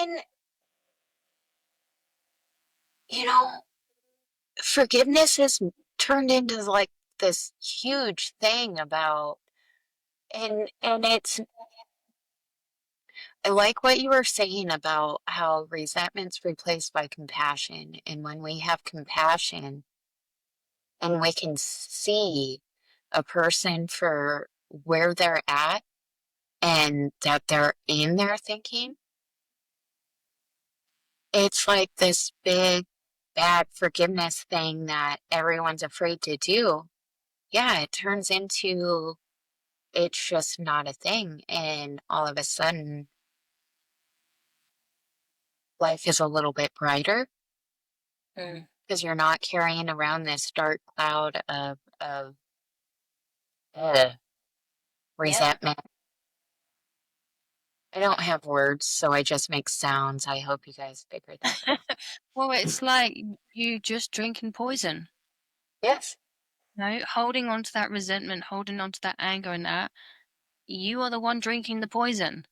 And, you know, forgiveness is turned into like this huge thing about, and it's, I like what you were saying about how resentment's replaced by compassion. And when we have compassion and we can see a person for where they're at and that they're in their thinking, it's like this big, bad forgiveness thing that everyone's afraid to do. Yeah, it turns into it's just not a thing. And all of a sudden, life is a little bit brighter Mm. because you're not carrying around this dark cloud of uh, Yeah. resentment. I don't have words, so I just make sounds. I hope you guys figured that out. Well, it's like you just drinking poison. Yes. No, holding on to that resentment, holding on to that anger and that, you are the one drinking the poison.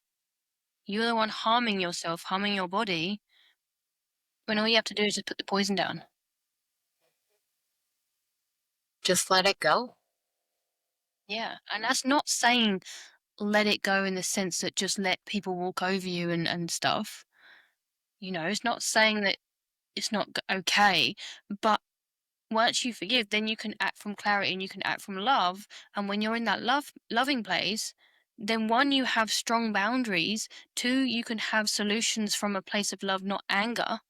You're the one harming yourself, harming your body, when all you have to do is just put the poison down. Just let it go. Yeah. And that's not saying let it go in the sense that just let people walk over you and stuff. It's not saying that it's not okay, but once you forgive, then you can act from clarity and you can act from love. And when you're in that loving place, then one, you have strong boundaries. Two, you can have solutions from a place of love, not anger,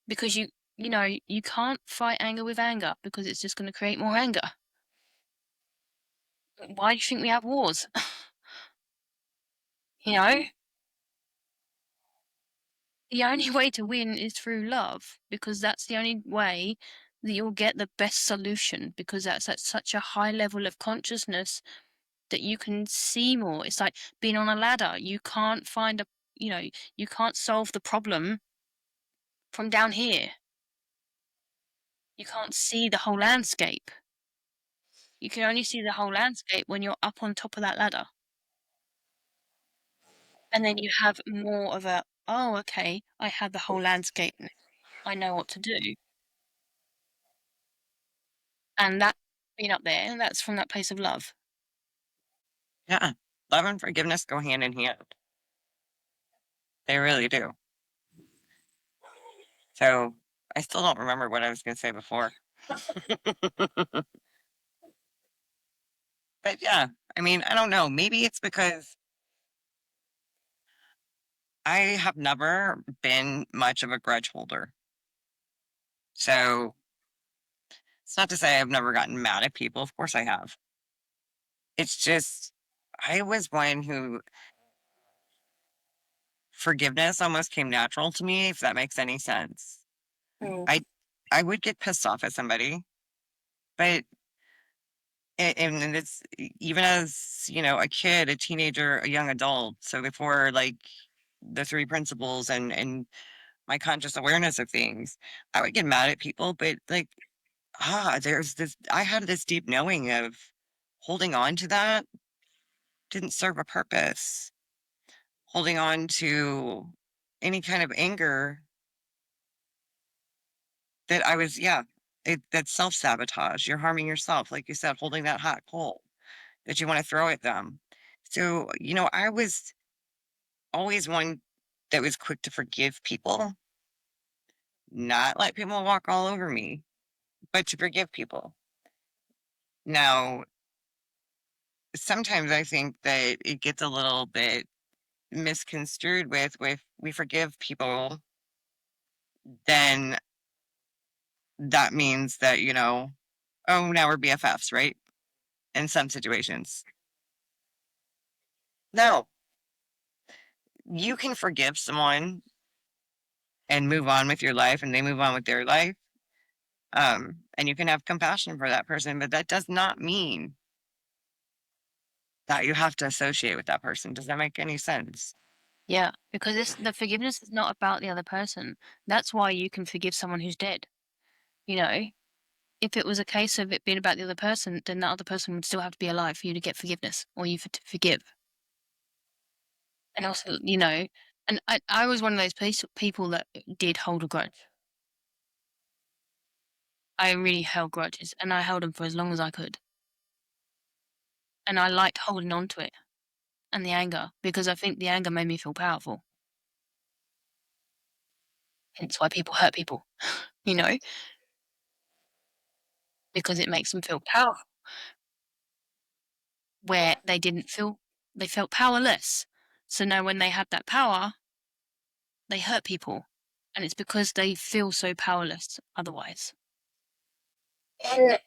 because you can't fight anger with anger because it's just going to create more anger. Why do you think we have wars? you know, the only way to win is through love because that's the only way that you'll get the best solution because that's at such a high level of consciousness that you can see more. It's like being on a ladder. You can't find you know, you can't solve the problem from down here. You can't see the whole landscape. You can only see the whole landscape when you're up on top of that ladder. And then you have more of a, oh, okay, I have the whole landscape. I know what to do. And that being up there, that's from that place of love. Yeah. Love and forgiveness go hand in hand. They really do. So I still don't remember what I was going to say before. But yeah, I mean, I don't know. Maybe it's because I have never been much of a grudge holder. So it's not to say I've never gotten mad at people. Of course I have. It's just, I was one who forgiveness almost came natural to me, if that makes any sense. Mm. I I would get pissed off at somebody, but and it's even as a kid, a teenager, a young adult. So before like the three principles and my conscious awareness of things, I would get mad at people, but like there's this. I had this deep knowing of holding on to that didn't serve a purpose. Holding on to any kind of anger that I was, yeah, that's self sabotage. You're harming yourself, like you said, holding that hot coal that you want to throw at them. So, I was always one that was quick to forgive people, not let people walk all over me, but to forgive people. Now, sometimes I think that it gets a little bit misconstrued with we forgive people, then that means that, oh, now we're BFFs, right? In some situations. No, you can forgive someone and move on with your life and they move on with their life. And you can have compassion for that person, but that does not mean that you have to associate with that person. Does that make any sense? Yeah, because the forgiveness is not about the other person. That's why you can forgive someone who's dead. You know, if it was a case of it being about the other person, then that other person would still have to be alive for you to get forgiveness or you to forgive. And also, And I was one of those people that did hold a grudge. I really held grudges, and I held them for as long as I could. And I liked holding on to it and the anger, because I think the anger made me feel powerful. Hence why people hurt people, you know, because it makes them feel powerful, where they felt powerless. So now when they had that power, they hurt people. And it's because they feel so powerless otherwise. And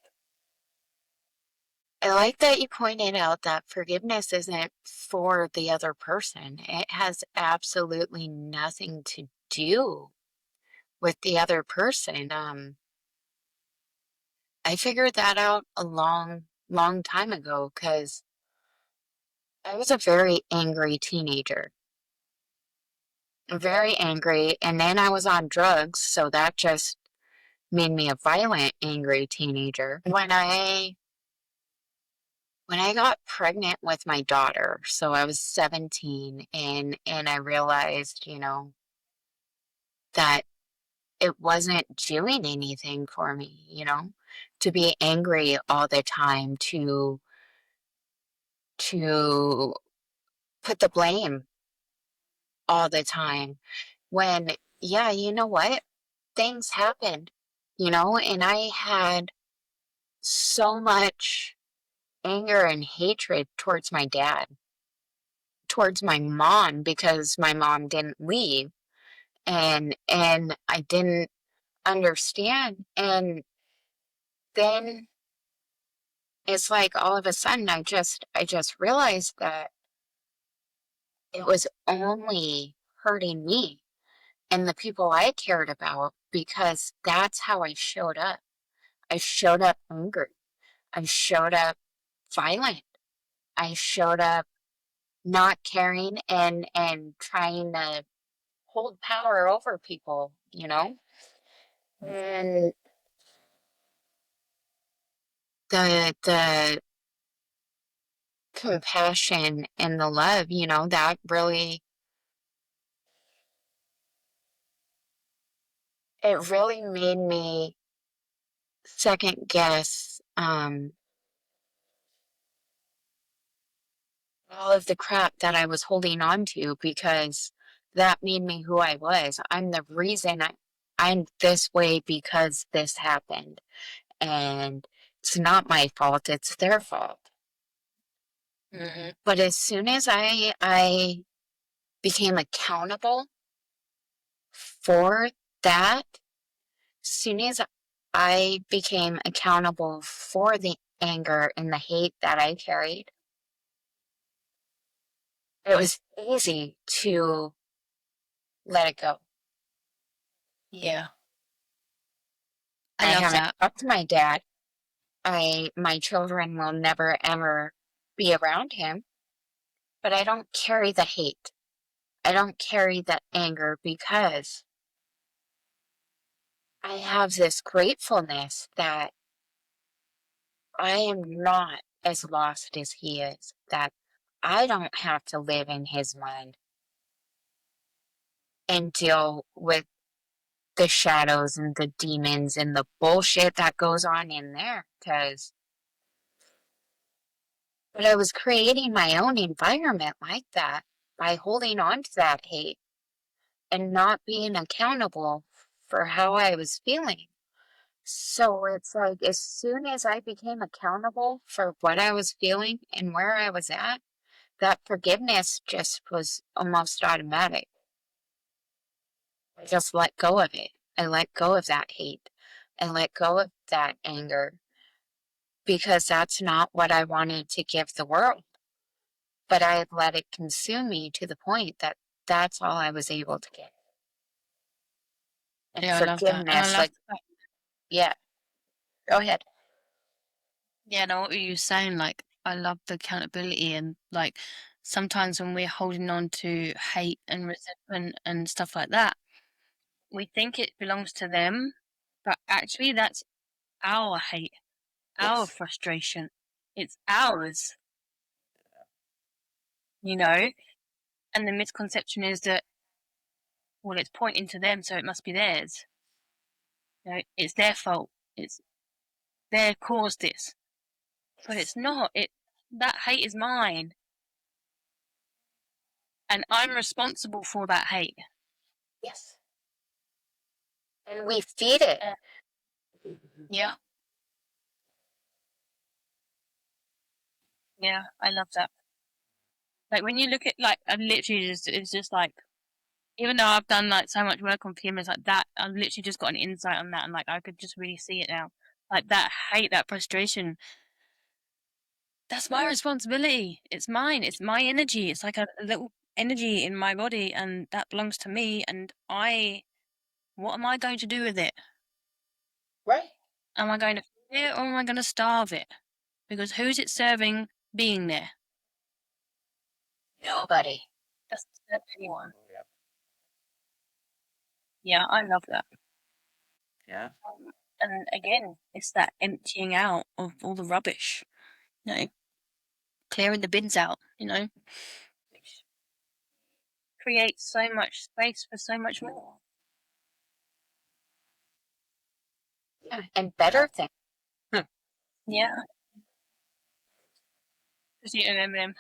I like that you pointed out that forgiveness isn't for the other person. It has absolutely nothing to do with the other person. I figured that out a long, long time ago because I was a very angry teenager. Very angry, and then I was on drugs, so that just made me a violent, angry teenager. When I got pregnant with my daughter, so I was 17, and I realized, that it wasn't doing anything for me, to be angry all the time, to put the blame all the time. When, yeah, you know what? Things happened, and I had so much anger and hatred towards my dad, towards my mom, because my mom didn't leave, and I didn't understand. And then it's like all of a sudden I just realized that it was only hurting me and the people I cared about, because that's how I showed up. I showed up angry. I showed up violent. I showed up not caring and trying to hold power over people. And the compassion and the love, that really, it really made me second guess all of the crap that I was holding on to, because that made me who I was. I'm the reason I'm this way because this happened. And it's not my fault, it's their fault. But as soon as I became accountable for that, soon as I became accountable for the anger and the hate that I carried, it was easy to let it go. Yeah. I I love haven't that. talked to my dad. My children will never ever be around him, but I don't carry the hate. I don't carry the anger, because I have this gratefulness that I am not as lost as he is, that I don't have to live in his mind and deal with the shadows and the demons and the bullshit that goes on in there. But I was creating my own environment like that by holding on to that hate and not being accountable for how I was feeling. So it's like, as soon as I became accountable for what I was feeling and where I was at, that forgiveness just was almost automatic. I just let go of it. I let go of that hate. I let go of that anger, because that's not what I wanted to give the world. But I had let it consume me to the point that that's all I was able to get. And Yeah, I love that. And I forgiveness, love like, the fact, yeah, go ahead. yeah, no, what you were saying, like, I love the accountability, and like sometimes when we're holding on to hate and resentment and stuff like that, we think it belongs to them, but actually that's our hate, our Yes. frustration. It's ours, you know? And the misconception is that well, it's pointing to them, so it must be theirs. You know, it's their fault. It's they caused this, but it's not. That hate is mine, and I'm responsible for that hate. Yes. And we feed it. Yeah. Yeah, I love that. Like when you look at like, I literally just it's just like, even though I've done like so much work on feelings like that, I've literally just got an insight on that, and like I could just really see it now. Like that hate, that frustration, that's my responsibility. It's mine. It's my energy. It's like a little energy in my body, and that belongs to me. And what am I going to do with it? Right. Am I going to feed it or am I going to starve it? Because who's it serving being there? Nobody. Doesn't serve anyone. Yeah, I love that. Yeah. And again, it's that emptying out of all the rubbish. You know, clearing the bins out, which creates so much space for so much more. Yeah. And better things. Yeah. Just eat an M&M.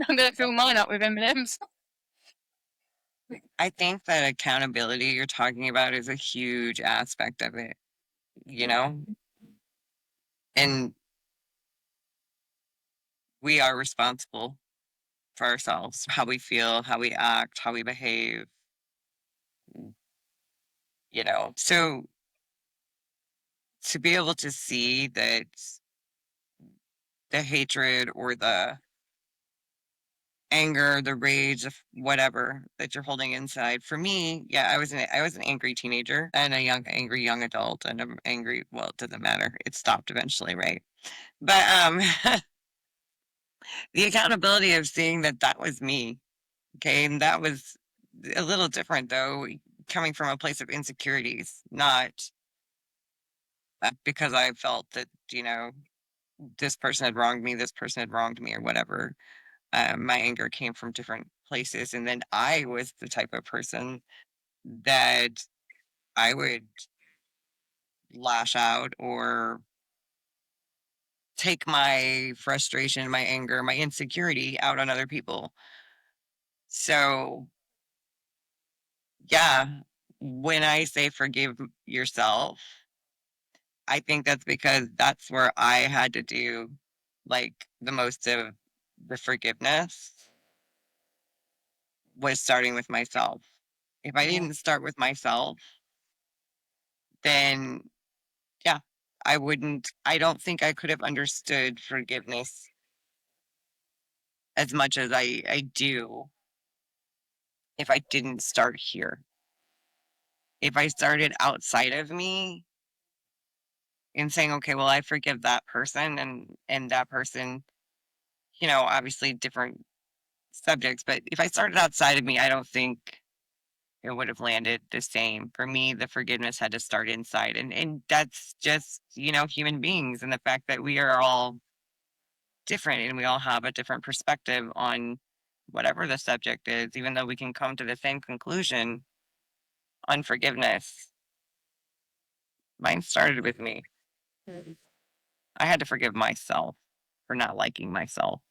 I'm gonna fill mine up with M&Ms. I think that accountability you're talking about is a huge aspect of it, you know? And we are responsible for ourselves, how we feel, how we act, how we behave, you know? So to be able to see that the hatred or the anger, the rage, whatever that you're holding inside. For me, yeah, I was an angry teenager and a angry young adult, and I'm angry. Well, it doesn't matter. It stopped eventually, right? But the accountability of seeing that that was me, okay, and that was a little different though, coming from a place of insecurities, not because I felt that this person had wronged me, this person had wronged me, or whatever. My anger came from different places. And then I was the type of person that I would lash out or take my frustration, my anger, my insecurity out on other people. So, yeah, when I say forgive yourself, I think that's because that's where I had to do like the most of the forgiveness was starting with myself. If I didn't start with myself, then yeah, I don't think I could have understood forgiveness as much as I do if I didn't start here. If I started outside of me and saying, okay, well, I forgive that person and that person, obviously different subjects, but if I started outside of me, I don't think it would have landed the same. For me, the forgiveness had to start inside. And that's just, human beings and the fact that we are all different and we all have a different perspective on whatever the subject is, even though we can come to the same conclusion on forgiveness. Mine started with me. I had to forgive myself for not liking myself.